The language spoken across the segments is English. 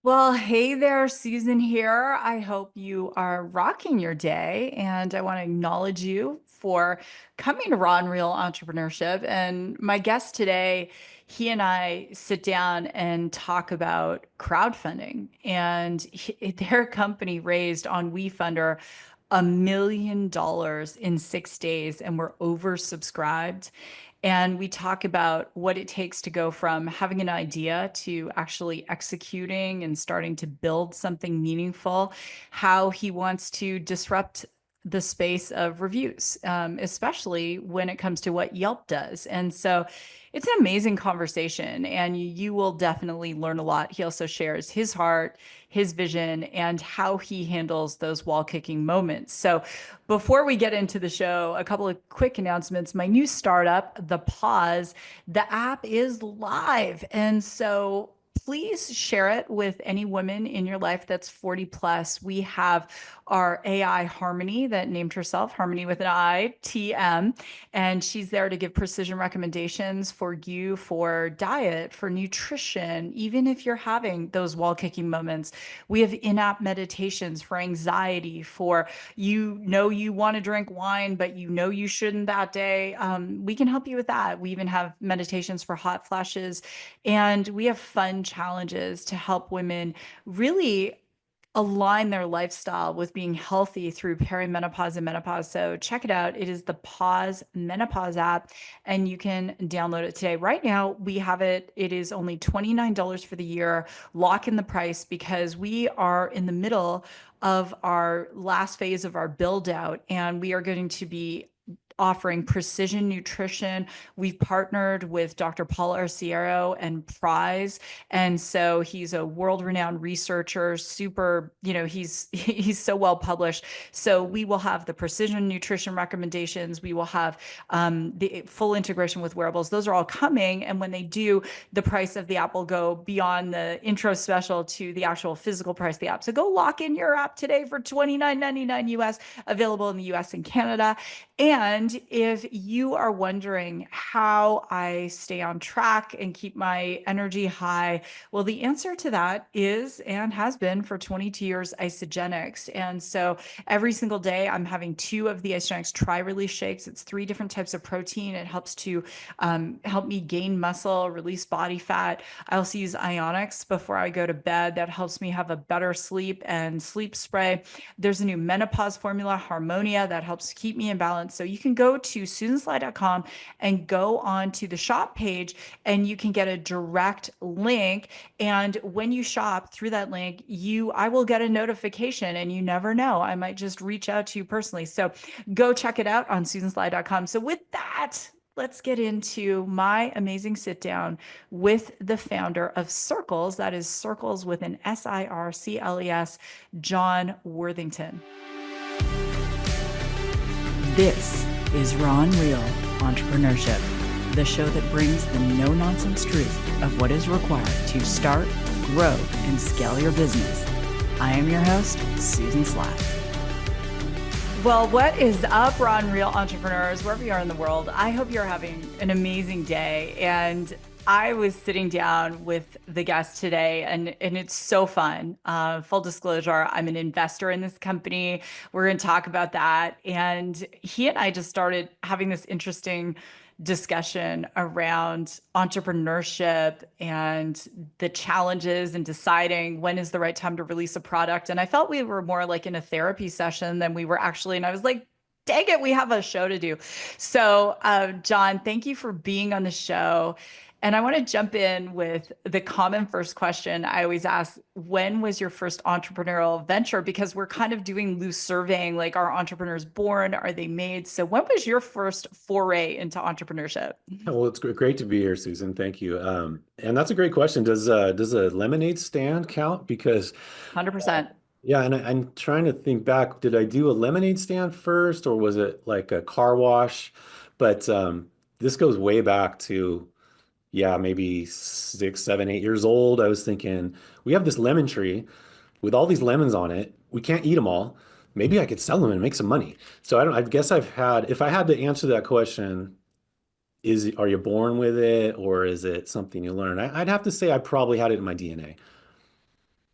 Well, hey there, Susan here. I hope you are rocking your day, and I want to acknowledge you for coming to Raw and Real Entrepreneurship. And my guest today, he and I sit down and talk about crowdfunding. And their company raised on WeFunder $1 million in 6 days, and we're oversubscribed. And we talk about what it takes to go from having an idea to actually executing and starting to build something meaningful, how he wants to disrupt the space of reviews, especially when it comes to what Yelp does. And so it's an amazing conversation, and you will definitely learn a lot. He also shares his heart, his vision, and how he handles those wall kicking moments. So before we get into the show, a couple of quick announcements. My new startup, The Pause, the app is live. And so please share it with any woman in your life that's 40 plus. We have our AI Harmony that named herself Harmony with an I, TM, and she's there to give precision recommendations for you for diet, for nutrition, even if you're having those wall kicking moments. We have in-app meditations for anxiety, for you want to drink wine, but you shouldn't that day. We can help you with that. We even have meditations for hot flashes, and we have fun challenges to help women really align their lifestyle with being healthy through perimenopause and menopause. So check it out. It is the Pause Menopause app, and you can download it today. Right now, we have it. It is only $29 for the year. Lock in the price because we are in the middle of our last phase of our build out, and we are going to be offering precision nutrition. We've partnered with Dr. Paul Arciero and Prize. And so he's a world-renowned researcher, super, he's so well published. So we will have the precision nutrition recommendations. We will have the full integration with wearables. Those are all coming. And when they do, the price of the app will go beyond the intro special to the actual physical price of the app. So go lock in your app today for $29.99 US, available in the US and Canada. And if you are wondering how I stay on track and keep my energy high, well, the answer to that is and has been for 22 years Isogenics. And so every single day I'm having two of the Isogenics tri-release shakes. It's three different types of protein. It helps to help me gain muscle, release body fat. I also use Ionics before I go to bed. That helps me have a better sleep, and sleep spray. There's a new menopause formula, Harmonia, that helps keep me in balance. So you can go to susansly.com and go on to the shop page, and you can get a direct link. And when you shop through that link, I will get a notification, and you never know, I might just reach out to you personally. So go check it out on susansly.com. So with that, let's get into my amazing sit down with the founder of Sircles. That is Sircles with an Sircles, John Worthington. This is Raw and Real Entrepreneurship, the show that brings the no-nonsense truth of what is required to start, grow, and scale your business. I am your host, Susan Slack. Well, what is up, Raw and Real Entrepreneurs, wherever you are in the world? I hope you're having an amazing day. And I was sitting down with the guest today, and it's so fun. Full disclosure, I'm an investor in this company. We're going to talk about that. And he and I just started having this interesting discussion around entrepreneurship and the challenges and deciding when is the right time to release a product. And I felt we were more like in a therapy session than we were actually. And I was like, dang it, we have a show to do. So, John, thank you for being on the show. And I want to jump in with the common first question I always ask: when was your first entrepreneurial venture? Because we're kind of doing loose surveying, like, are entrepreneurs born? Are they made? So when was your first foray into entrepreneurship? Well, it's great to be here, Susan. Thank you. And that's a great question. Does a lemonade stand count? Because 100%. yeah, and I'm trying to think back. Did I do a lemonade stand first, or was it like a car wash? But this goes way back to, yeah, maybe 6, 7, 8 years old. I was thinking, we have this lemon tree with all these lemons on it. We can't eat them all. Maybe I could sell them and make some money. So I guess if I had to answer that question, are you born with it, or is it something you learn? I'd have to say I probably had it in my DNA.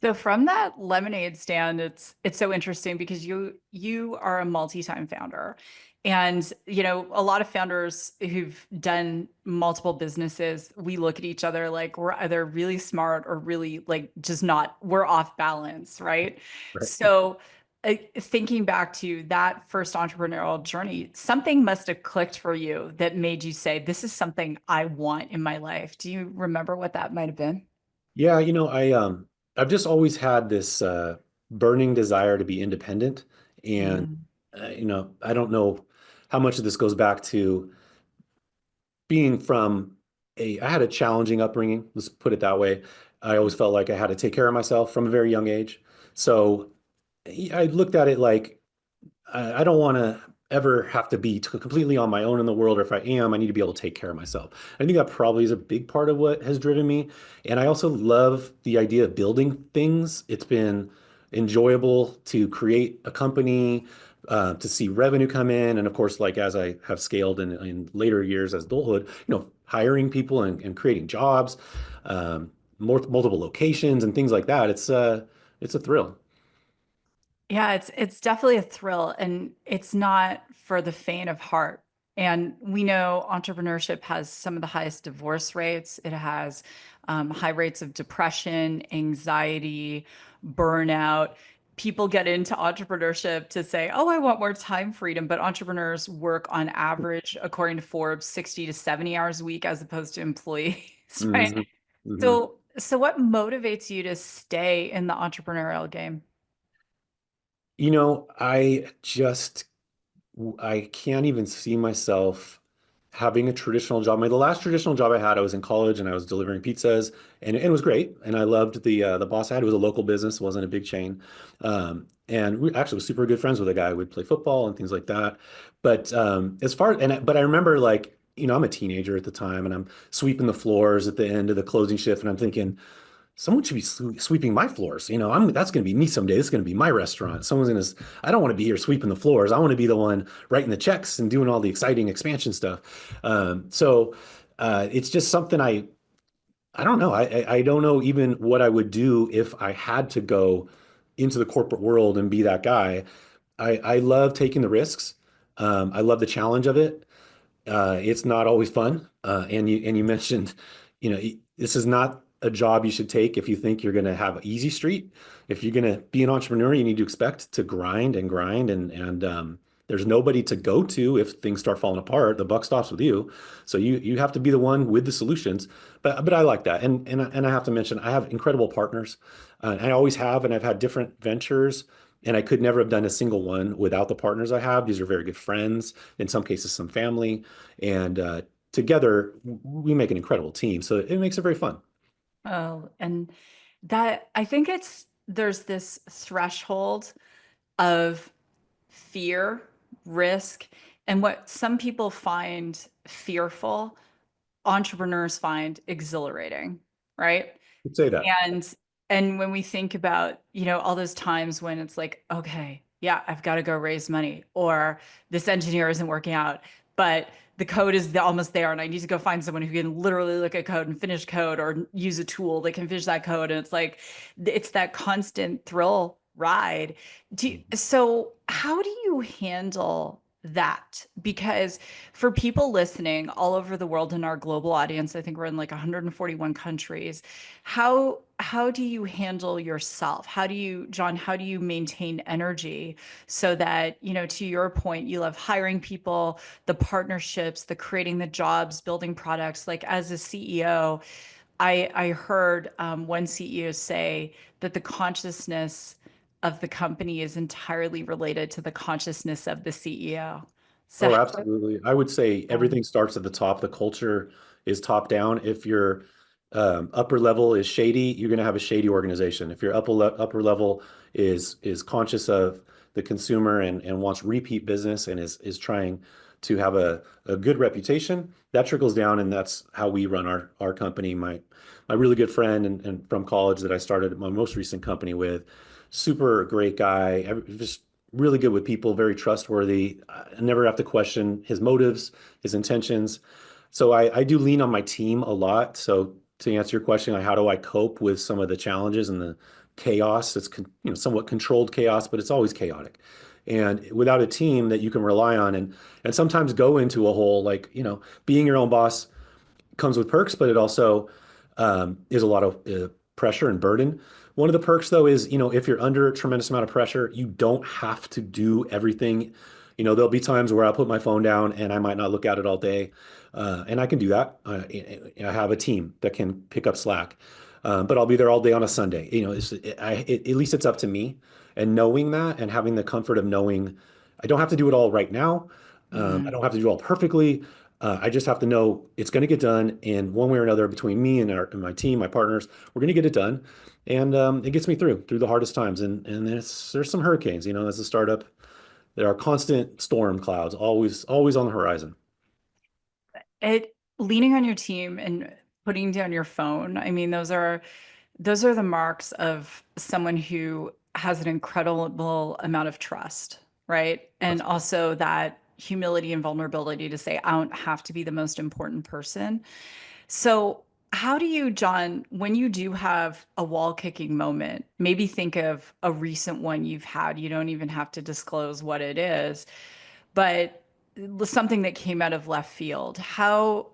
So from that lemonade stand, it's so interesting because you are a multi-time founder. And a lot of founders who've done multiple businesses, we look at each other like we're either really smart or really like just not, we're off balance, right? Right. So thinking back to that first entrepreneurial journey, something must have clicked for you that made you say, this is something I want in my life. Do you remember what that might have been? Yeah, I've just always had this burning desire to be independent. And Mm. I don't know how much of this goes back to being from I had a challenging upbringing, let's put it that way. I always felt like I had to take care of myself from a very young age. So I looked at it like I don't want to ever have to be completely on my own in the world, or if I am, I need to be able to take care of myself. I think that probably is a big part of what has driven me. And I also love the idea of building things. It's been enjoyable to create a company, to see revenue come in. And of course, like as I have scaled in later years as adulthood, hiring people and creating jobs, multiple locations and things like that. It's a thrill. Yeah, it's definitely a thrill and it's not for the faint of heart. And we know entrepreneurship has some of the highest divorce rates. It has high rates of depression, anxiety, burnout. People get into entrepreneurship to say, oh, I want more time freedom, but entrepreneurs work on average, according to Forbes, 60 to 70 hours a week as opposed to employees, right? Hmm. Hmm. So what motivates you to stay in the entrepreneurial game? I can't even see myself having a traditional job. The last traditional job I had, I was in college and I was delivering pizzas, and it was great. And I loved the boss I had. It was a local business, wasn't a big chain. And we actually was super good friends with a guy. We'd play football and things like that. But but I remember like, I'm a teenager at the time and I'm sweeping the floors at the end of the closing shift, and I'm thinking, someone should be sweeping my floors. That's going to be me someday. This is going to be my restaurant. I don't want to be here sweeping the floors. I want to be the one writing the checks and doing all the exciting expansion stuff. It's just something I don't know. I don't know even what I would do if I had to go into the corporate world and be that guy. I love taking the risks. I love the challenge of it. It's not always fun. And you mentioned, this is not a job you should take if you think you're going to have an easy street. If you're going to be an entrepreneur, you need to expect to grind and grind, and there's nobody to go to if things start falling apart. The buck stops with you, so you have to be the one with the solutions. But I like that, and I have to mention I have incredible partners. I always have, and I've had different ventures. And I could never have done a single one without the partners I have. These are very good friends, in some cases, some family. And together, we make an incredible team. So it makes it very fun. Oh, and that I think there's this threshold of fear, risk, and what some people find fearful, entrepreneurs find exhilarating, right? I'd say that. And and when we think about, all those times when it's like, okay, yeah, I've got to go raise money, or this engineer isn't working out, but the code is almost there, and I need to go find someone who can literally look at code and finish code or use a tool that can finish that code. And it's like, it's that constant thrill ride. So how do you handle that? Because for people listening all over the world in our global audience, I think we're in like 141 countries. How do you handle yourself? John, how do you maintain energy so that, to your point, you love hiring people, the partnerships, the creating the jobs, building products. Like as a CEO, I heard one CEO say that the consciousness of the company is entirely related to the consciousness of the CEO. So Oh, how, absolutely. I would say everything starts at the top. The culture is top down. If your upper level is shady, you're going to have a shady organization. If your upper level is conscious of the consumer and wants repeat business and is trying to have a good reputation, that trickles down, and that's how we run our company. My really good friend and from college that I started my most recent company with, super great guy, just really good with people, very trustworthy. I never have to question his motives, his intentions. So I do lean on my team a lot. So to answer your question, like how do I cope with some of the challenges and chaos. It's somewhat controlled chaos, but it's always chaotic. And without a team that you can rely on and sometimes go into a hole like, being your own boss comes with perks, but it also is a lot of pressure and burden. One of the perks, though, is if you're under a tremendous amount of pressure, you don't have to do everything. There'll be times where I'll put my phone down and I might not look at it all day, and I can do that. I have a team that can pick up slack, but I'll be there all day on a Sunday. At least it's up to me, and knowing that and having the comfort of knowing I don't have to do it all right now. I Mm. don't have to do it all perfectly. I just have to know it's going to get done, and one way or another, between me and my team, my partners, we're going to get it done, and it gets me through the hardest times. And there's some hurricanes, as a startup. There are constant storm clouds, always on the horizon. It leaning on your team and putting down your phone. I mean, those are the marks of someone who has an incredible amount of trust, right? And Absolutely. also that humility and vulnerability to say, I don't have to be the most important person. So, how do you, John, when you do have a wall kicking moment, maybe think of a recent one you've had. You don't even have to disclose what it is, but something that came out of left field. How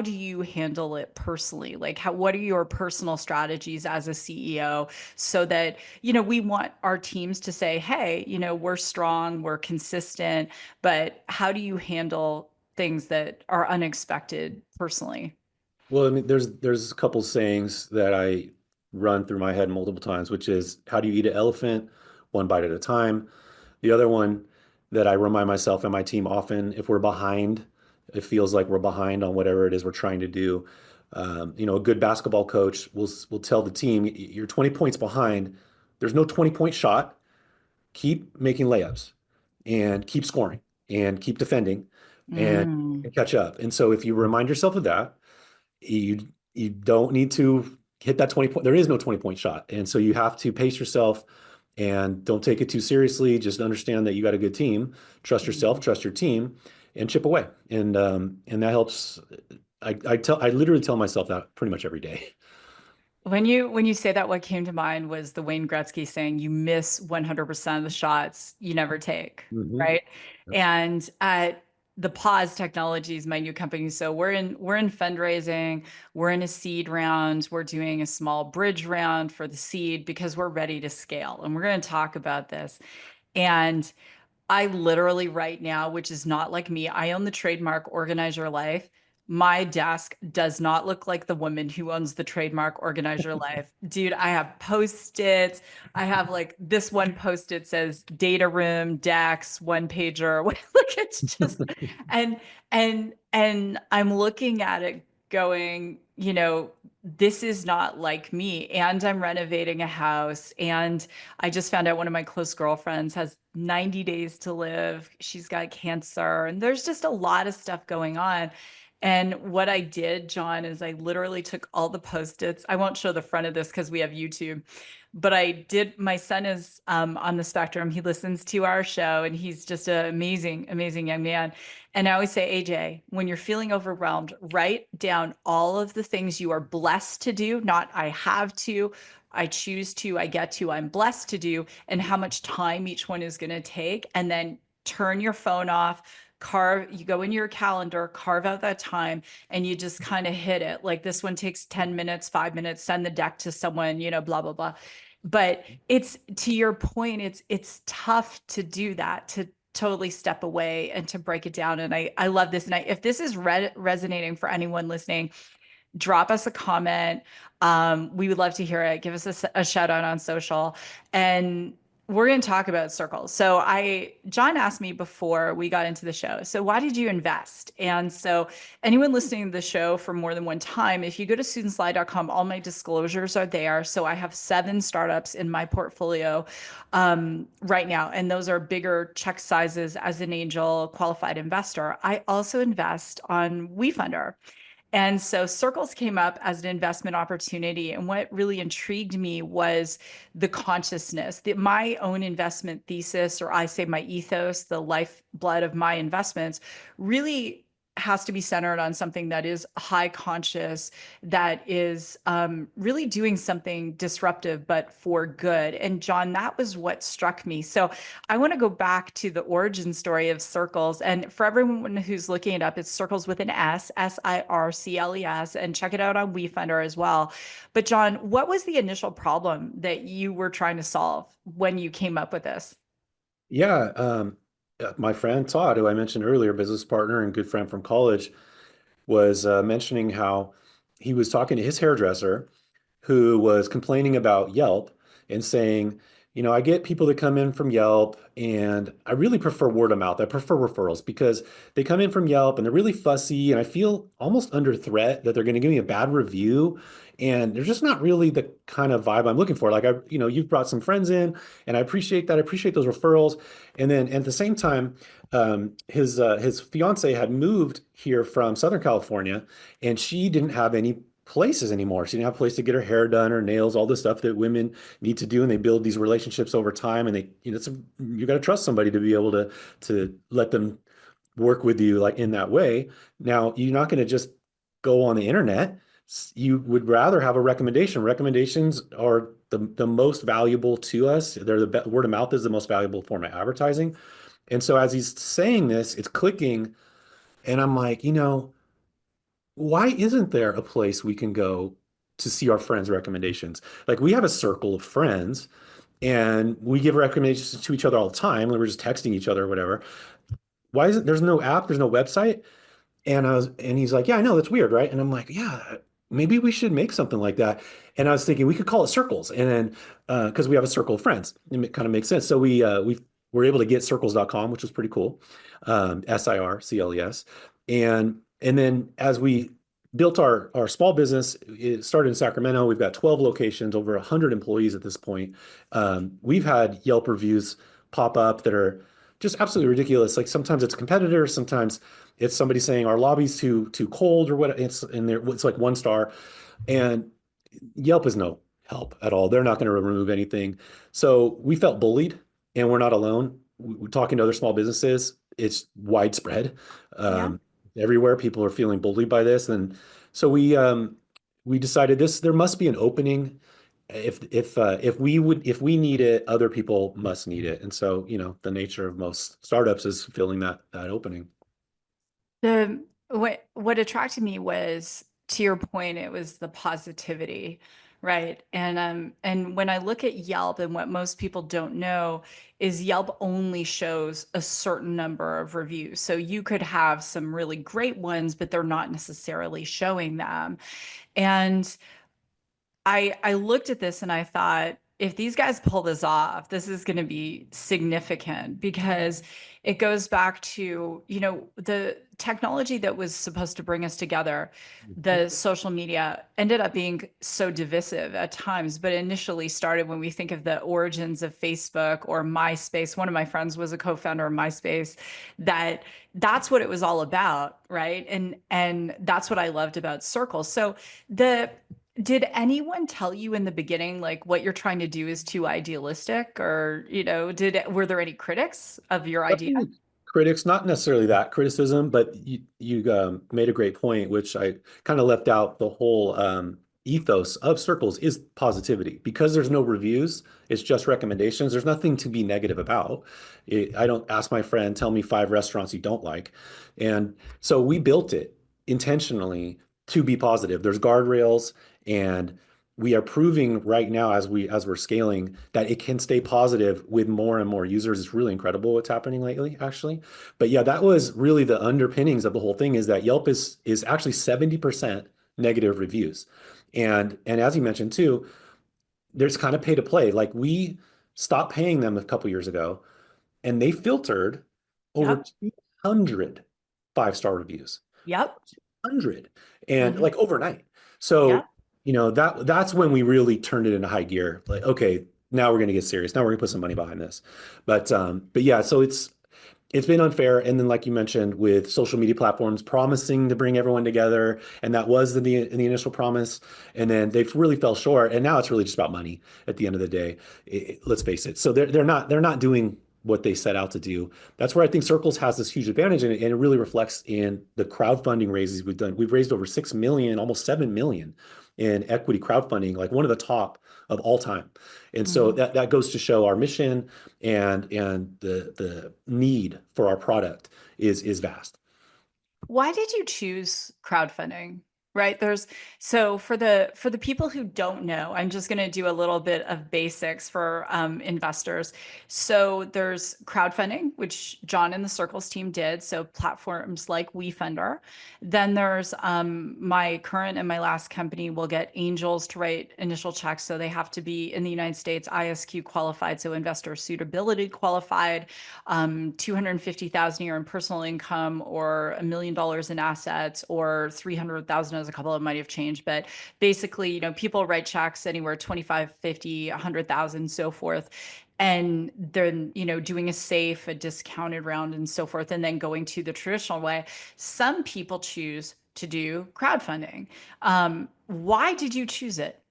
do you handle it personally? Like what are your personal strategies as a CEO so that, we want our teams to say, hey, we're strong, we're consistent, but how do you handle things that are unexpected personally? Well, I mean, there's a couple sayings that I run through my head multiple times, which is, how do you eat an elephant? One bite at a time. The other one that I remind myself and my team often, if we're behind, it feels like we're behind on whatever it is we're trying to do. A good basketball coach will tell the team, you're 20 points behind. There's no 20-point shot. Keep making layups and keep scoring and keep defending and, Mm. and catch up. And so if you remind yourself of that, you don't need to hit that 20 point. There is no 20-point shot. And so you have to pace yourself and don't take it too seriously. Just understand that you got a good team. Trust yourself, trust your team, and chip away. And that helps. I literally tell myself that pretty much every day. When you say that, what came to mind was the Wayne Gretzky saying, "You miss 100% of the shots you never take," Hmm. right? And at the Pause Technologies, my new company, so we're in fundraising, we're in a seed round, we're doing a small bridge round for the seed because we're ready to scale, and we're going to talk about this. And I literally right now, which is not like me, I own the trademark Organize Your Life. My desk does not look like the woman who owns the trademark Organize Your Life. Dude, I have post-its. I have like this one post-it says data room, Dex, one pager. Like it's just and and I'm looking at it going, this is not like me. And I'm renovating a house and I just found out one of my close girlfriends has 90 days to live. She's got cancer, and there's just a lot of stuff going on. And what I did, John, is I literally took all the post-its. I won't show the front of this because we have YouTube, but I did. My son is on the spectrum. He listens to our show, and he's just an amazing, amazing young man. And I always say, AJ, when you're feeling overwhelmed, write down all of the things you are blessed to do, not I have to, I choose to, I get to, I'm blessed to do, and how much time each one is going to take. And then turn your phone off, you go in your calendar, carve out that time, and you just kind of hit it. Like this one takes 10 minutes, 5 minutes, send the deck to someone, blah, blah, blah. But it's to your point, it's tough to do that, to totally step away and to break it down. And I love this. And if this is resonating for anyone listening, drop us a comment. We would love to hear it. Give us a shout out on social. And we're going to talk about Circles. So John asked me before we got into the show, so why did you invest? And so anyone listening to the show for more than one time, if you go to susanslide.com, all my disclosures are there. So I have 7 startups in my portfolio right now, and those are bigger check sizes as an angel qualified investor. I also invest on WeFunder. And so Circles came up as an investment opportunity. And what really intrigued me was the consciousness, that my own investment thesis, or I say my ethos, the lifeblood of my investments, really has to be centered on something that is high conscious, that is really doing something disruptive, but for good. And John, that was what struck me. So I want to go back to the origin story of Sircles. And for everyone who's looking it up, it's Sircles with an S, Sircles, and check it out on WeFunder as well. But John, what was the initial problem that you were trying to solve when you came up with this? Yeah, my friend Todd, who I mentioned earlier, business partner and good friend from college, was mentioning how he was talking to his hairdresser who was complaining about Yelp and saying, I get people that come in from Yelp and I really prefer word of mouth. I prefer referrals because they come in from Yelp and they're really fussy and I feel almost under threat that they're going to give me a bad review. And they're just not really the kind of vibe I'm looking for. Like you've brought some friends in and I appreciate that. I appreciate those referrals. And then at the same time, his fiance had moved here from Southern California and she didn't have any places anymore. She didn't have a place to get her hair done, her nails, all the stuff that women need to do, and they build these relationships over time. And you got to trust somebody to be able to let them work with you like in that way. Now, you're not going to just go on the internet. You would rather have a recommendation. Recommendations are the most valuable to us. Word of mouth is the most valuable form of advertising. And so as he's saying this, it's clicking, and I'm like, why isn't there a place we can go to see our friends' recommendations? Like we have a circle of friends and we give recommendations to each other all the time. We're just texting each other or whatever. Why isn't there's no app, there's no website? And he's like, yeah, I know, that's weird, right? And I'm like, yeah, maybe we should make something like that. And I was thinking we could call it Circles. And then because we have a circle of friends, it kind of makes sense. So we were able to get circles.com, which was pretty cool. Sircles. And then as we built our small business, it started in Sacramento. We've got 12 locations, over 100 employees at this point. We've had Yelp reviews pop up that are just absolutely ridiculous. Like sometimes it's competitors, sometimes it's somebody saying our lobby's too cold or what. It's like 1 star, and Yelp is no help at all. They're not going to remove anything. So we felt bullied, and we're not alone. We're talking to other small businesses. It's widespread. Yeah. Everywhere people are feeling bullied by this. And so we decided there must be an opening. If we need it, other people must need it. And so, the nature of most startups is filling that opening. What attracted me was, to your point, it was the positivity, right? And when I look at Yelp, and what most people don't know is Yelp only shows a certain number of reviews. So you could have some really great ones, but they're not necessarily showing them. And I looked at this and I thought, if these guys pull this off, this is going to be significant, because it goes back to, the technology that was supposed to bring us together. The social media ended up being so divisive at times, but initially started when we think of the origins of Facebook or MySpace. One of my friends was a co-founder of MySpace. That's what it was all about, right? And that's what I loved about Circles. So the did anyone tell you in the beginning, like, what you're trying to do is too idealistic, or, were there any critics of your idea? Definitely critics, not necessarily that criticism, but you made a great point, which I kind of left out. The whole ethos of Circles is positivity because there's no reviews. It's just recommendations. There's nothing to be negative about. I don't ask my friend, tell me 5 restaurants you don't like. And so we built it intentionally to be positive. There's guardrails, and we are proving right now as we're scaling that it can stay positive with more and more users. It's really incredible what's happening lately, actually. But yeah, that was really the underpinnings of the whole thing, is that Yelp is actually 70% negative reviews. And as you mentioned too, there's kind of pay to play. Like we stopped paying them a couple years ago, and they filtered over Yep. 200 5-star reviews. Yep. 100, and Mhm. like overnight. So, Yep. that's when we really turned it into high gear. Like, okay, now we're going to get serious. Now we're going to put some money behind this. But yeah, so it's been unfair. And then, like you mentioned, with social media platforms promising to bring everyone together, and that was the initial promise, and then they've really fell short. And now it's really just about money at the end of the day. Let's face it. So they're not doing what they set out to do. That's where I think Circles has this huge advantage, and it really reflects in the crowdfunding raises we've done. We've raised over 6 million, almost 7 million in equity crowdfunding, like one of the top of all time. And so Mhm. that goes to show our mission and the need for our product is vast. Why did you choose crowdfunding? Right? There's so for the people who don't know, I'm just going to do a little bit of basics for investors. So there's crowdfunding, which John and the Circles team did. So platforms like WeFunder. Then there's my current and my last company will get angels to write initial checks. So they have to be in the United States ISQ qualified, so investor suitability qualified, 250,000 a year in personal income, or $1 million in assets, or 300,000, as a couple of them might have changed. But basically, people write checks anywhere 25, 50, 100,000, so forth. And then, doing a safe, a discounted round and so forth, and then going to the traditional way. Some people choose to do crowdfunding. Why did you choose it?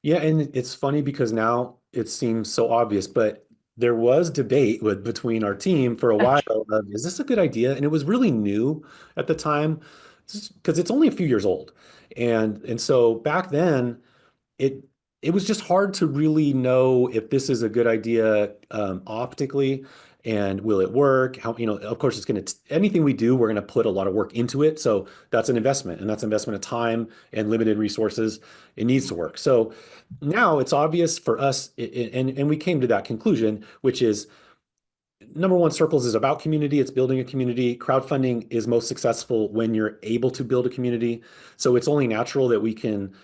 Yeah, and it's funny because now it seems so obvious, but there was debate between our team for a while of, is this a good idea? And it was really new at the time because it's only a few years old. And so back then it it was just hard to really know if this is a good idea optically, and will it work? How, of course, it's going to anything we do, we're going to put a lot of work into it. So that's an investment, and that's investment of time and limited resources. It needs to work. So now it's obvious for us, and we came to that conclusion, which is number one, Circles is about community. It's building a community. Crowdfunding is most successful when you're able to build a community. So it's only natural that we can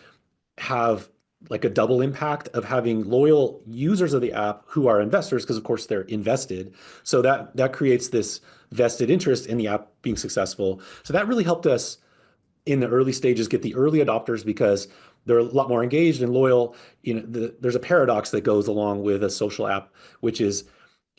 have like a double impact of having loyal users of the app who are investors, because of course they're invested. So that creates this vested interest in the app being successful. So that really helped us in the early stages get the early adopters because they're a lot more engaged and loyal. There's a paradox that goes along with a social app, which is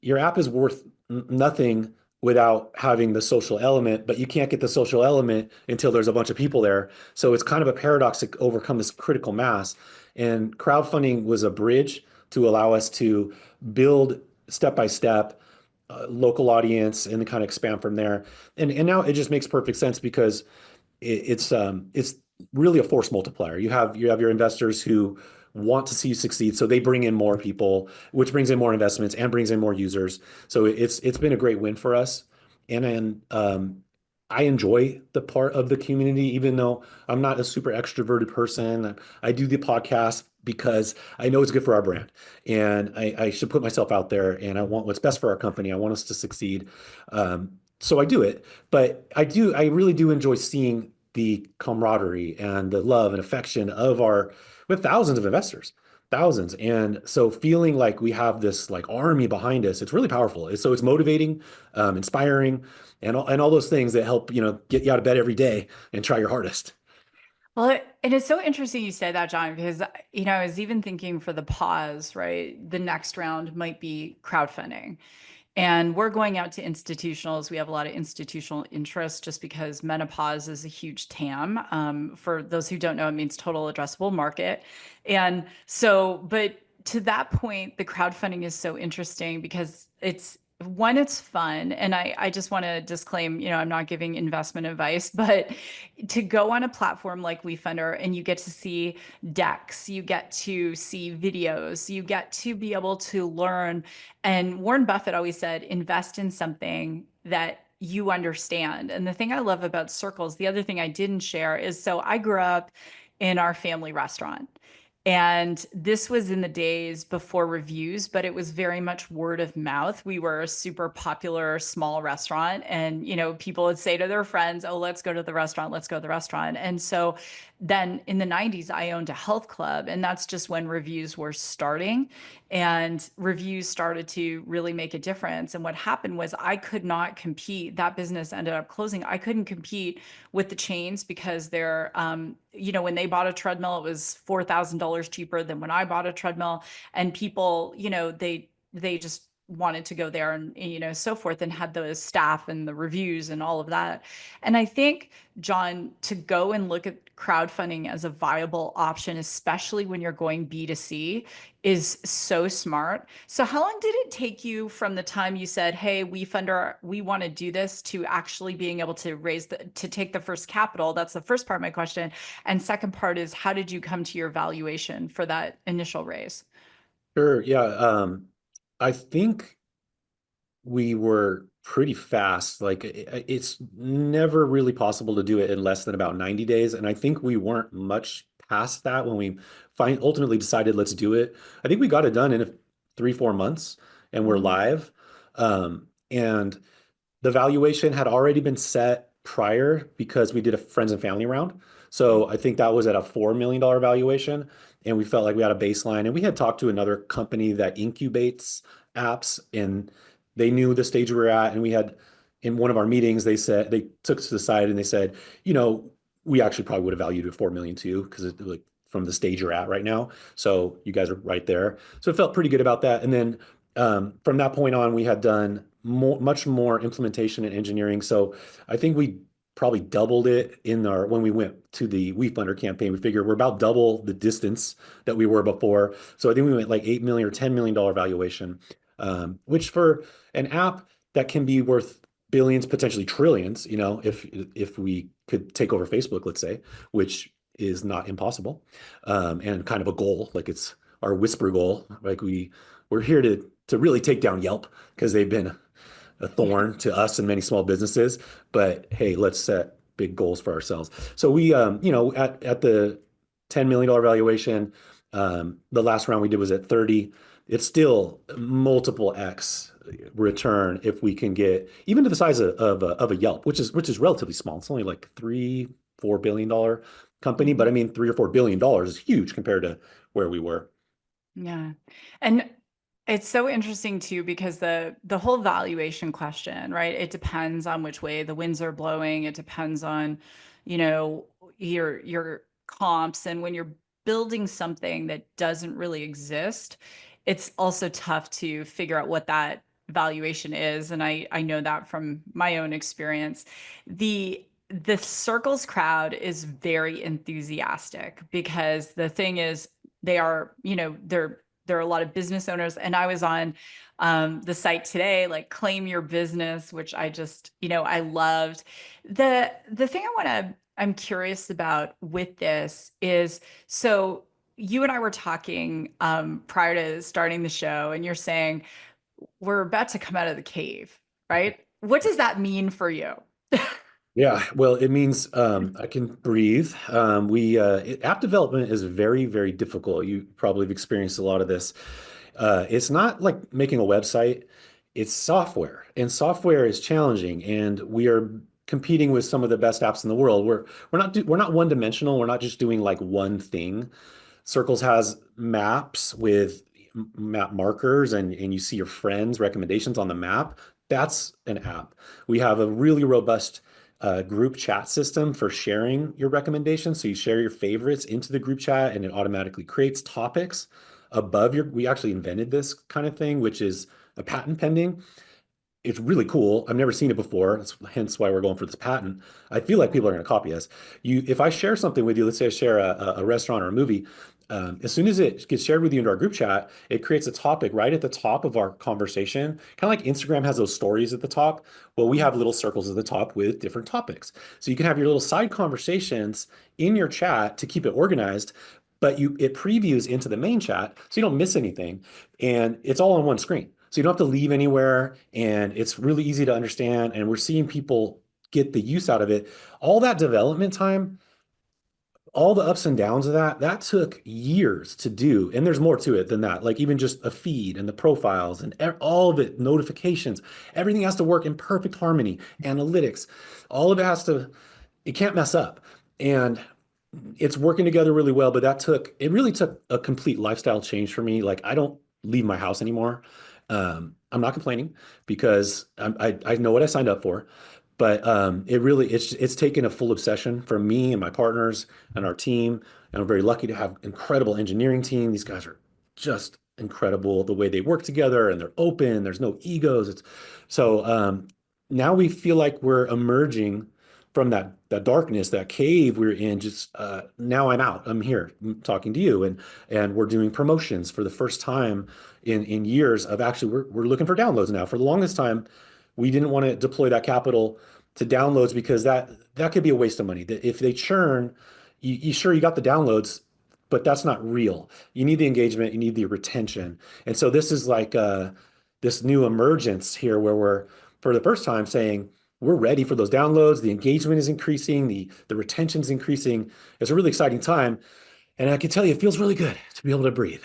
your app is worth nothing without having the social element, but you can't get the social element until there's a bunch of people there. So it's kind of a paradox to overcome this critical mass. And crowdfunding was a bridge to allow us to build step by step local audience and kind of expand from there. And now it just makes perfect sense because it's really a force multiplier. You have your investors who want to see you succeed, so they bring in more people, which brings in more investments and brings in more users. So it's been a great win for us. And then I enjoy the part of the community, even though I'm not a super extroverted person. I do the podcast because I know it's good for our brand, and I should put myself out there, and I want what's best for our company. I want us to succeed. So I do it, but I really do enjoy seeing the camaraderie and the love and affection of we have thousands of investors, thousands. And so feeling like we have this like army behind us, it's really powerful. So it's motivating, inspiring, and all those things that help, get you out of bed every day and try your hardest. Well, and it's so interesting you say that, John, because I was even thinking for the pause, right? The next round might be crowdfunding. And we're going out to institutionals. We have a lot of institutional interest just because menopause is a huge TAM. For those who don't know, it means total addressable market. And so, but to that point, the crowdfunding is so interesting because it's fun. And I just want to disclaim, I'm not giving investment advice, but to go on a platform like WeFunder and you get to see decks, you get to see videos, you get to be able to learn. And Warren Buffett always said, invest in something that you understand. And the thing I love about Circles, the other thing I didn't share is, so I grew up in our family restaurant. And this was in the days before reviews, but it was very much word of mouth. We were a super popular small restaurant, and people would say to their friends, "Oh, let's go to the restaurant. Let's go to the restaurant." And so then in the 90s, I owned a health club, and that's just when reviews were starting, and reviews started to really make a difference. And what happened was I could not compete. That business ended up closing. I couldn't compete with the chains because when they bought a treadmill, it was $4,000 cheaper than when I bought a treadmill. And people, they just wanted to go there and so forth, and had the staff and the reviews and all of that. And I think, John, to go and look at crowdfunding as a viable option, especially when you're going B2C, is so smart. So how long did it take you from the time you said, hey, WeFunder, we want to do this, to actually being able to to take the first capital? That's the first part of my question. And second part is, how did you come to your valuation for that initial raise? Sure. Yeah. I think we were pretty fast. Like it's never really possible to do it in less than about 90 days. And I think we weren't much past that when we ultimately decided let's do it. I think we got it done in 3, 4 months and we're Mhm. live. And the valuation had already been set prior because we did a friends and family round. So I think that was at a $4 million valuation. And we felt like we had a baseline. And we had talked to another company that incubates apps, and they knew the stage we were at. And we had, in one of our meetings, they said, they took us to the side and they said, we actually probably would have valued it 4 million too, because it like from the stage you're at right now. So you guys are right there. So it felt pretty good about that. And then from that point on, we had done much more implementation and engineering. So I think we probably doubled it in our when we went to the WeFunder campaign. We figured we're about double the distance that we were before. So I think we went like 8 million or $10 million valuation, which for an app that can be worth billions, potentially trillions, if we could take over Facebook, let's say, which is not impossible, and kind of a goal, like it's our whisper goal. Like we're here to really take down Yelp because they've been a Yeah. thorn to us and many small businesses. But hey, let's set big goals for ourselves. So we, at the $10 million valuation, the last round we did was at 30. It's still multiple X return if we can get even to the size of a Yelp, which is relatively small. It's only like $3, $4 billion company, but I Mhm. mean $3 or $4 billion is huge compared to where we were. Yeah. And it's so interesting too, because the whole valuation question, right? It depends on which way the winds are blowing. It depends on, you know, your comps. And when you're building something that doesn't really exist, it's also tough to figure out what that valuation is. And I know that from my own experience. The Circles crowd is very enthusiastic, because the thing is, they are, there are a lot of business owners. And I was on the site today, like claim your business, which I just, I loved. The thing I'm curious about with this is, so you and I were talking prior to starting the show, and you're saying we're about to come out of the cave, right? What does that mean for you? Yeah, well, it means I can breathe. App development is very, very difficult. You probably have experienced a lot of this. It's not like making a website, it's software, and software is challenging. And we are competing with some of the best apps in the world. We're not one dimensional. We're not just doing like one thing. Circles has maps with map markers, and you see your friends' recommendations on the map. That's an app. We have a really robust group chat system for sharing your recommendations. So you share your favorites into the group chat, and it automatically creates topics above your. We actually invented this kind of thing, which is a patent pending. It's really cool. I've never seen it before. That's hence why we're going for this patent. I feel like Yeah. people are going to copy us. If I share something with you, let's say I share a restaurant or a movie, as soon as it gets shared with you into our group chat, it creates a topic right at the top of our conversation. Kind of like Instagram has those stories at the top. Well, we have little circles at the top with different topics. So you can have your little side conversations in your chat to keep it organized, but it previews into the main chat so you don't miss anything. And it's all on one screen. So you don't have to leave anywhere, and it's really easy to understand. And we're seeing people get the use out of it. All that development time, all the ups and downs of that took years to do. And there's more to it than that. Like even just a feed and the profiles and all of it, notifications, everything has to work in perfect harmony, analytics, all of it it can't mess up. And it's working together really well, but it really took a complete lifestyle change for me. Like I don't leave my house anymore. I'm not complaining because I know what I signed up for, but it's taken a full obsession from me and my partners and our team. And I'm very lucky to have incredible engineering team. These guys are just incredible the way they work together and they're open. There's no egos. It's so now we feel like we're emerging from that darkness, that cave we're in. Just now I'm out. I'm here talking to you, and we're doing promotions for the first time in years of actually we're looking for downloads now. For the longest time, we didn't want to deploy that capital to downloads because that could be a waste of money. That if they churn, you sure you got the downloads, but that's not real. You need the engagement, you need the retention. And so this is like this new emergence here where we're for the first time saying we're ready for those downloads. The engagement is increasing, the retention is increasing. It's a really exciting time. And I can tell you, it feels really good to be able to breathe.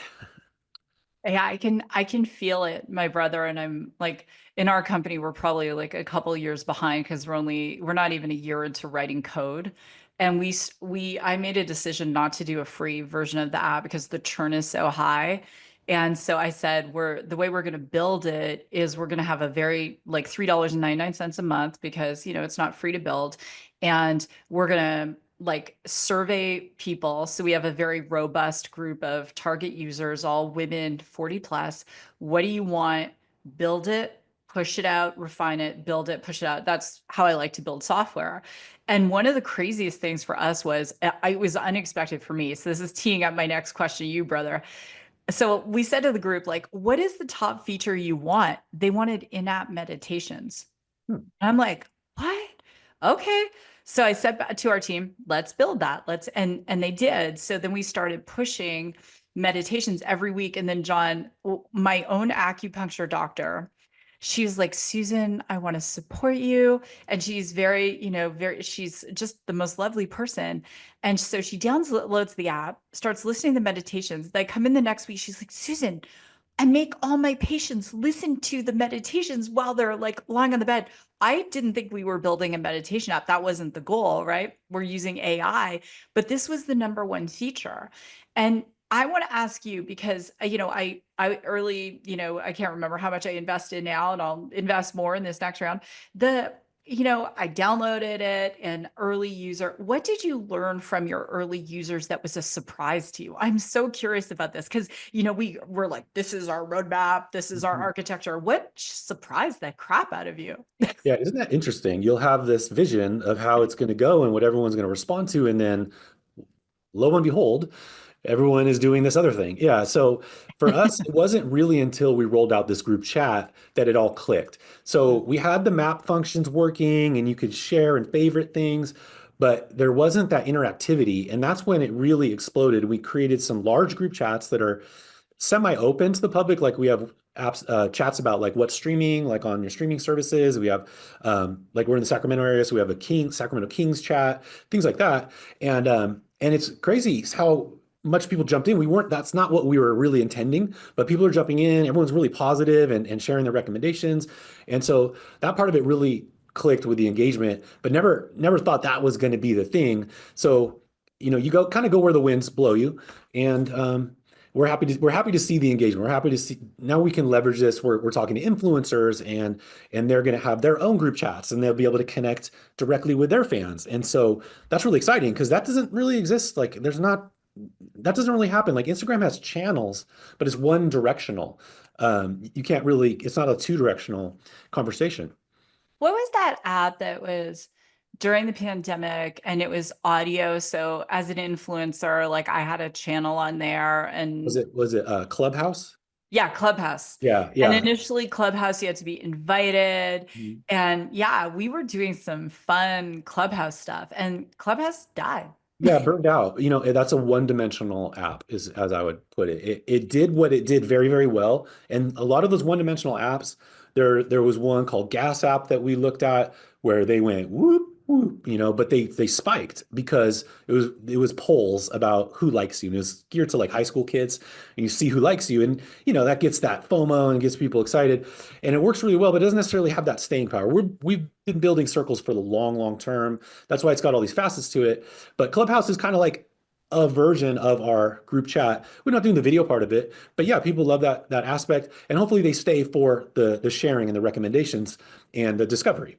Yeah, I can feel it, my brother. And I'm like, in our company, we're probably like a couple years behind because we're not even a year into writing code. And I made a decision not to do a free version of the app because the churn is so high. And so I said, the way we're going to build it is we're going to have a very like $3.99 a month because, it's not free to build. And we're going to like survey people. So we have a very robust group of target users, all women 40 plus. What do you want? Build it, push it out, refine it, build it, push it out. That's how I like to build software. And one of the craziest things for us was it was unexpected for me. So this is teeing up my next question to you, brother. So we said to the group, like, what is the top feature you want? They wanted in-app meditations. Hmm. I'm like, what? Okay. So I said back to our team, let's build that. And they did. So then we started pushing meditations every week. And then John, my own acupuncture doctor, she was like, Susan, I want to support you. And she's very, she's just the most lovely person. And so she downloads the app, starts listening to meditations. They come in the next week. She's like, Susan, I make all my patients listen to the meditations while they're like lying on the bed. I didn't think we were building a meditation app. That wasn't the goal, right? We're using AI, but this was the number one feature. And I want to ask you because I early, I can't remember how much I invested now, and I'll invest more in this next round. I downloaded it, an early user. What did you learn from your early users that was a surprise to you? I'm so curious about this because, we're like, this is our roadmap, this is our Mhm. architecture. What surprised the crap out of you? Yeah, isn't that interesting? You'll have this vision of how it's going to go and what everyone's going to respond to, and then lo and behold, everyone is doing this other thing. Yeah. So for us, it wasn't really until we rolled out this group chat that it all clicked. So we had the map functions working and you could share and favorite things, but there wasn't that interactivity. And that's when it really exploded. We created some large group chats that are semi-open to the public. Like we have apps, chats about like what's streaming, like on your streaming services. We have like we're in the Sacramento area, so we have a Sacramento Kings chat, things like that. And it's crazy how much people jumped in. That's not what we were really intending, but people are jumping in. Everyone's really positive and sharing their recommendations. And so that part of it really clicked with the engagement, but never thought that was going to be the thing. So, you go where the winds blow you. And we're happy to see the engagement. We're happy to see now we can leverage this. We're talking to influencers and they're going to have their own group chats and they'll be able to connect directly with their fans. And so that's really exciting because that doesn't really exist. Like that doesn't really happen. Like Instagram has channels, but it's one directional. You can't really, it's not a two directional conversation. What was that app that was during the pandemic and it was audio? So as an influencer, like I had a channel on there Was and it Clubhouse? yeah, Clubhouse. Yeah, And yeah. initially Clubhouse, you had to be invited. Mhm. And yeah, we were doing some fun Clubhouse stuff and Clubhouse died. Yeah, burned out. That's a one-dimensional app, is as I would put it. It did what it did very, very well. And a lot of those one-dimensional apps, there was one called Gas App that we looked at where they went whoop, whoop, but they spiked because it was polls about who likes you. And it was geared to like high school kids, and you see who likes you, and that gets that FOMO and gets people excited. And it works really well, but it doesn't necessarily have that staying power. We've been building circles for the long, long term. That's why it's got all these facets to it. But Clubhouse is kind of like a version of our group chat. We're not doing the video part of it, but yeah, people love that aspect, and hopefully they stay for the sharing and the recommendations and the discovery.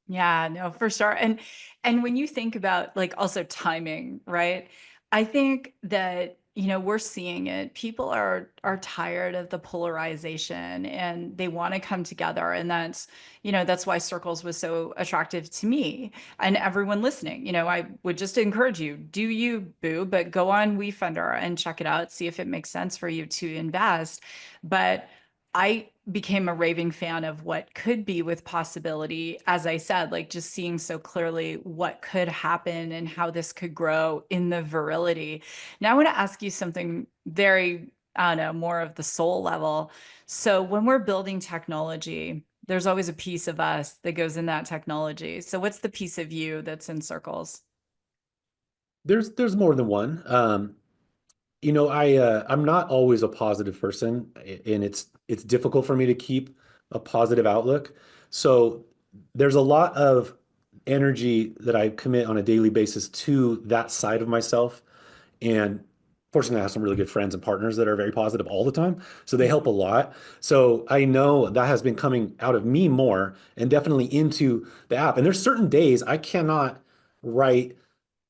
Yeah, no, for sure. And when you think about like also timing, right? I think that, we're seeing it. People are tired of the polarization and they want to come together. And that's why Circles was so attractive to me and everyone listening. I would just encourage you, do you, boo, but go on WeFunder and check it out, see if it makes sense for you to invest. But I became a raving fan of what could be with possibility. As I said, like just seeing so clearly what could happen and how this could grow in the virility. Now I want to ask you something very, I don't know, more of the soul level. So when we're building technology, there's always a piece of us that goes in that technology. So what's the piece of you that's in Circles? There's more than one. I'm not always a positive person, and it's difficult for me to keep a positive outlook. So there's a lot of energy that I commit on a daily basis to that side of myself. And fortunately, I have some really good friends and partners that are very positive all the time. So they help a lot. So I know that has been coming out of me more and definitely into the app. And there's certain days I cannot write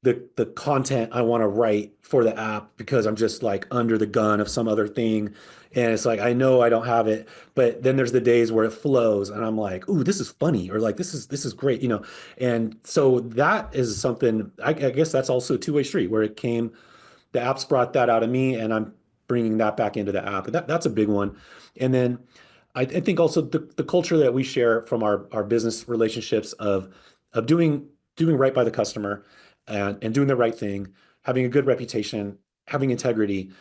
the content I want to write for the app because I'm just like under the gun of some other thing. And it's like I know I don't have it, but then there's the days where it flows and I'm like, ooh, this is funny, or like this is great, you know. And so that is something I guess that's also a two-way street where it came, the apps brought that out of me and I'm bringing that back into the app. That's a big one. And then I think also the culture that we share from our business relationships of doing right by the customer and doing the right thing, having a good reputation, having integrity.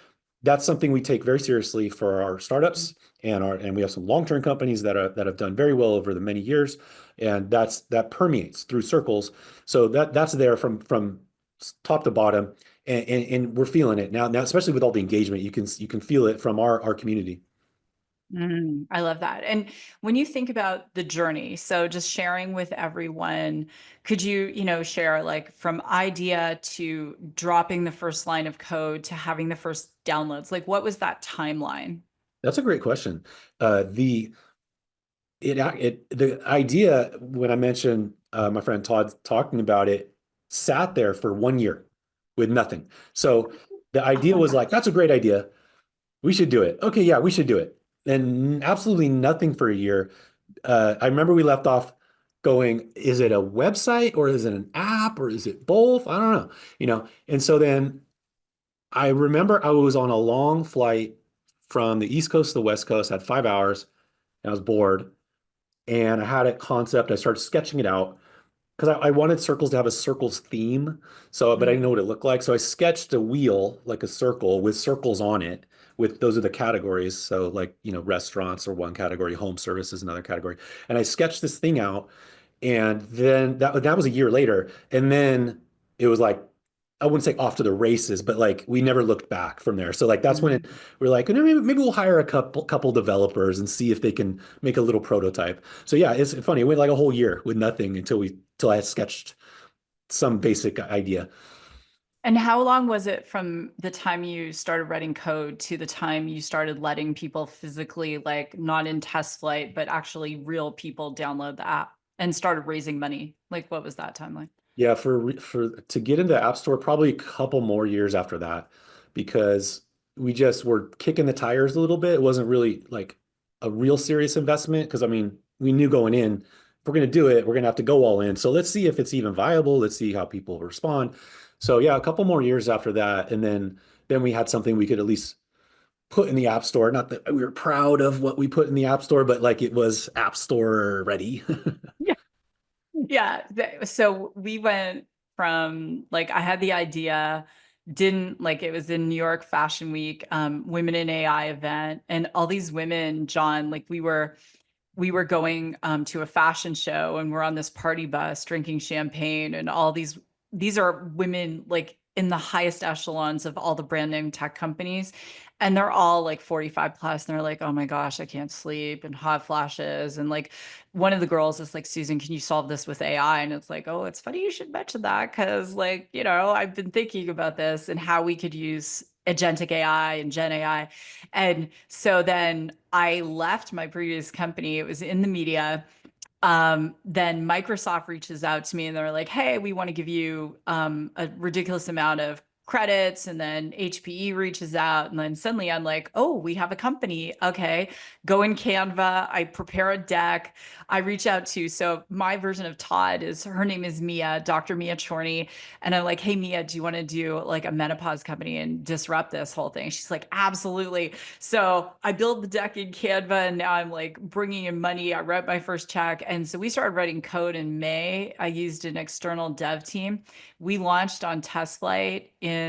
That's something we take very seriously for our startups and we have some long-term companies that have done very well over the many years, and that permeates through Circles. So that's there from top to bottom, and we're feeling it now, especially with all the engagement. You can feel it from our community. I love that. And when you think about the journey, so just sharing with everyone, could you, share like from idea to dropping the first line of code to having the first downloads? Like what was that timeline? That's a great question. The idea, when I mentioned my friend Todd talking about it, sat there for 1 year with nothing. So the Oh idea my was God. like, that's a great idea. We should do it. Okay, yeah, we should do it. And absolutely nothing for a year. I remember we left off going, is it a website or is it an app or is it both? I don't know, you know. And so then I remember I was on a long flight from the East Coast to the West Coast, had 5 hours, and I was bored. And I had a concept. I started sketching it out because I wanted Circles to have a Circles theme. So, but I didn't know Mm. what it looked like. So I sketched a wheel, like a circle with circles on it, with those are the categories. So, like, restaurants are one category, home services another category. And I sketched this thing out. And then that was a year later. And then it was like, I wouldn't say off to the races, but like we never looked back from there. So like that's when Mm. we're like, maybe we'll hire a couple developers and see if they can make a little prototype. So yeah, it's funny. It went like a whole year with nothing until I had sketched some basic idea. And how long was it from the time you started writing code to the time you started letting people physically, like not in test flight, but actually real people download the app and started raising money? Like, what was that timeline? Yeah, for to get into the App Store, probably a couple more years after that, because we just were kicking the tires a little bit. It wasn't really like a real serious investment because I mean, we knew going in, if we're going to do it, we're going to have to go all in. So let's see if it's even viable. Let's see how people respond. So yeah, a couple more years after that, and then we had something we could at least put in the App Store. Not that we were proud of what we put in the App Store, but like it was App Store ready. Yeah. So we went from like I had the idea, didn't like it was in New York Fashion Week, Women in AI event, and all these women, John, like we were going to a fashion show and we're on this party bus drinking champagne and all these are women like in the highest echelons of all the brand name tech companies, and they're all like 45 plus and they're like, oh my gosh, I can't sleep and hot flashes, and like one of the girls is like, Susan, can you solve this with AI? And it's like, oh, it's funny you should mention that because like, I've been thinking about this and how we could use agentic AI and Gen AI. And so then I left my previous company. It was in the media. Then Microsoft reaches out to me and they're like, hey, we want to give you a ridiculous amount of credits, and then HPE reaches out, and then suddenly I'm like, oh, we have a company. Okay, go in Canva. I prepare a deck. I reach out to, so my version of Todd is, her name is Mia, Dr. Mia Chorney. And I'm like, hey, Mia, do you want to do like a menopause company and disrupt this whole thing? She's like, absolutely. So I build the deck in Canva, and now I'm like bringing in money. I wrote my first check. And so we started writing code in May. I used an external dev team. We launched on test flight in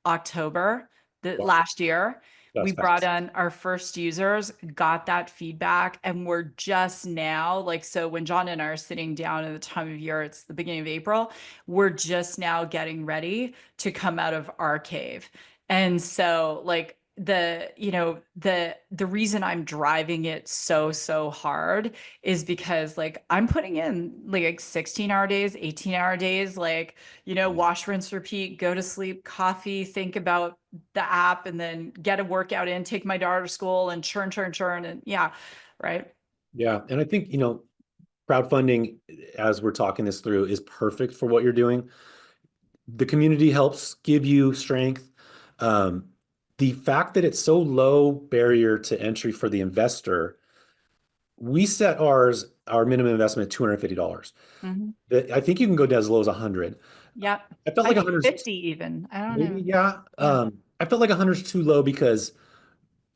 October Wow, last year. We that's brought fast. on our first users, got that feedback, and we're just now, like, so when John and I are sitting down at the time of year, it's the beginning of April, we're just now getting ready to come out of our cave. And so like the reason I'm driving it so hard is because like I'm putting in like 16-hour days, 18-hour days, like, wash, rinse, repeat, go to sleep, coffee, think about the app, and then get a workout in, take my daughter to school, and churn. And yeah, right. Yeah. And I think, crowdfunding, as we're talking this through, is perfect for what you're doing. The community helps give you strength. Um, the fact that it's so low barrier to entry for the investor, we set our minimum investment at $250. Mhm. I think you can go down as low as 100. Yeah. I felt I like think 100 is 50 even. I don't maybe, know. yeah. Yeah. I felt like 100 is too low because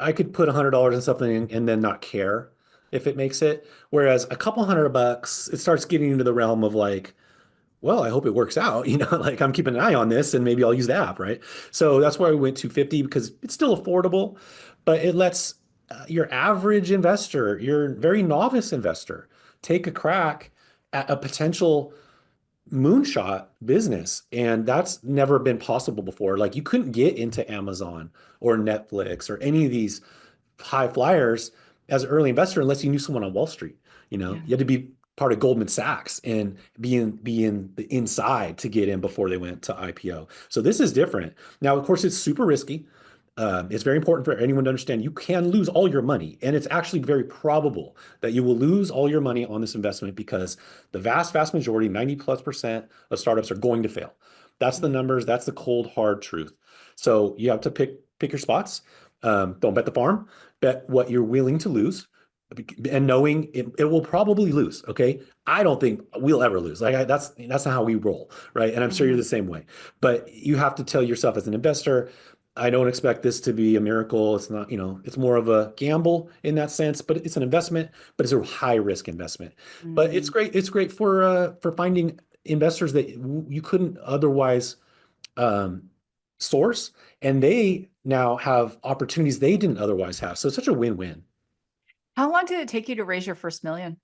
I could put $100 in something and then not care if it makes it. Whereas a couple $100, it starts getting into the realm of like, well, I hope it works out. Like I'm keeping an eye on this and maybe I'll use the app, right? So that's why we went to 50 because it's still affordable, but it lets your average investor, your very novice investor, take a crack at a potential moonshot business. And that's never been possible before. Like you couldn't get into Amazon or Netflix or any of these high flyers as an early investor unless you knew someone on Wall Street. Yeah. You had to be part of Goldman Sachs and be in the inside to get in before they went to IPO. So this is different. Now, of course, it's super risky. It's very important for anyone to understand you can lose all your money, and it's actually very probable that you will lose all your money on this investment because the vast majority, 90+% of startups are going to fail. That's the numbers. That's the cold, hard truth. So you have to pick your spots. Don't bet the farm. Bet what you're willing to lose, and knowing it will probably lose. Okay, I don't think we'll ever lose. Like that's not how we roll, right? And I'm sure you're Mhm. the same way. But you have to tell yourself as an investor, I don't expect this to be a miracle. It's not, it's more of a gamble in that sense, but it's an investment, but it's a high risk investment. But it's Mhm. great. It's great for finding investors that you couldn't otherwise um, source, and they now have opportunities they didn't otherwise have. So it's such a win-win. How long did it take you to raise your first million?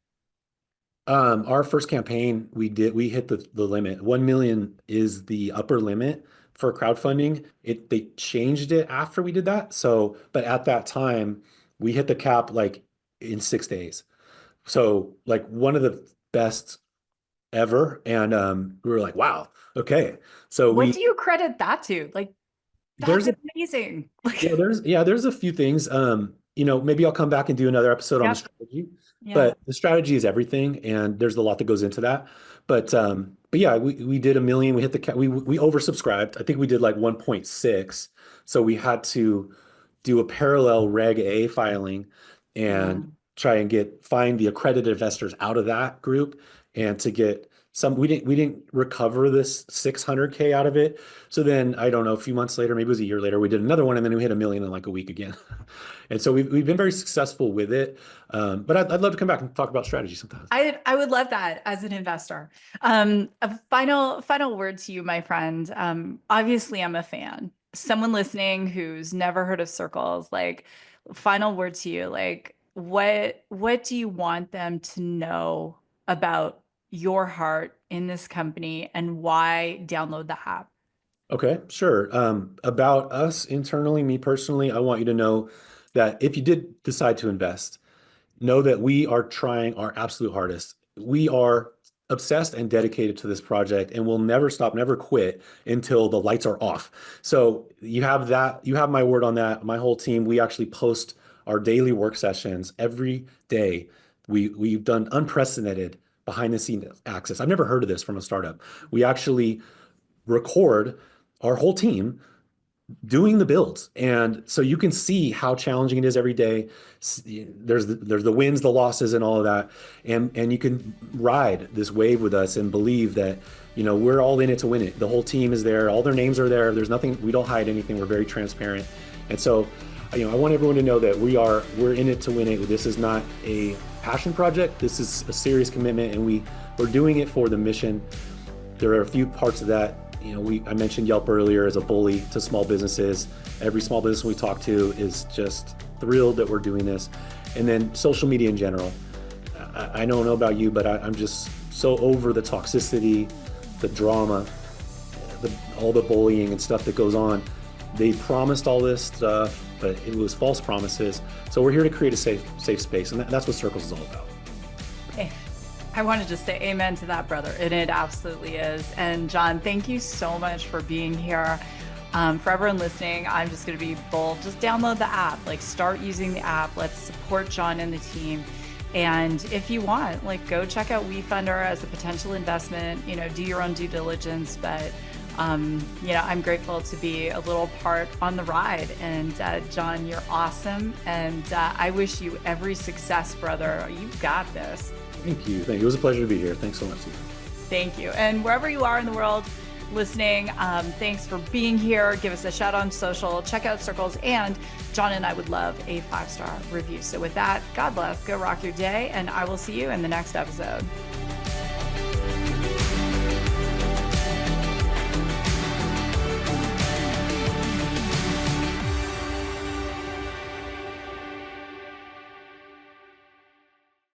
Our first campaign, we hit the limit. 1 million is the upper limit for crowdfunding. They changed it after we did that. So, but at that time, we hit the cap like in 6 days. So, like one of the best ever. And we were like, wow, okay. So What do you credit that to? Like, that's there's amazing. Like, there's a few things. Maybe I'll come back and do another episode on the yep. strategy. Yeah. But the strategy is everything, and there's a lot that goes into that. But yeah, we did 1 million. We hit the we oversubscribed. I think we did like 1.6, so we had to do a parallel Reg A filing and Mm. try and find the accredited investors out of that group and to get some. We didn't recover this 600K out of it. So then I don't know, a few months later, maybe it was a year later, we did another one and then we hit 1 million in like a week again. And so we've been very successful with it. But I'd love to come back and talk about strategy sometimes. I would love that as an investor. A final word to you, my friend. Obviously, I'm a fan. Someone listening who's never heard of Circles, like, final word to you, like, what do you want them to know about your heart in this company and why download the app? Okay, sure. About us internally, me personally, I want you to know that if you did decide to invest, know that we are trying our absolute hardest. We are obsessed and dedicated to this project and we'll never stop, never quit until the lights are off. So you have that, you have my word on that. My whole team, we actually post our daily work sessions every day. We've done unprecedented behind the scenes access. I've never heard of this from a startup. We actually record our whole team doing the builds. And so you can see how challenging it is every day. There's the wins, the losses, and all of that. And you can ride this wave with us and believe that, we're all in it to win it. The whole team is there. All their names are there. There's nothing, we don't hide anything. We're very transparent. And so, I want everyone to know that we're in it to win it. This is not a passion project. This is a serious commitment, and we're doing it for the mission. There are a few parts of that. I mentioned Yelp earlier as a bully to small businesses. Every small business we talk to is just thrilled that we're doing this. And then social media in general. I don't know about you, but I'm just so over the toxicity, the drama, all the bullying and stuff that goes on. They promised all this stuff, but it was false promises. So we're here to create a safe space, and that's what Sircles is all about. I want to just say amen to that, brother. And it absolutely is. And John, thank you so much for being here. For everyone listening, I'm just going to be bold. Just download the app, start using the app. Let's support John and the team. And if you want, go check out WeFunder as a potential investment, do your own due diligence. But, I'm grateful to be a little part on the ride. And John, you're awesome. And I wish you every success, brother. You've got this. Thank you. It was a pleasure to be here. Thanks so much. Thank you. And wherever you are in the world listening, thanks for being here. Give us a shout on social. Check out Sircles. And John and I would love a 5-star review. So with that, God bless. Go rock your day. And I will see you in the next episode.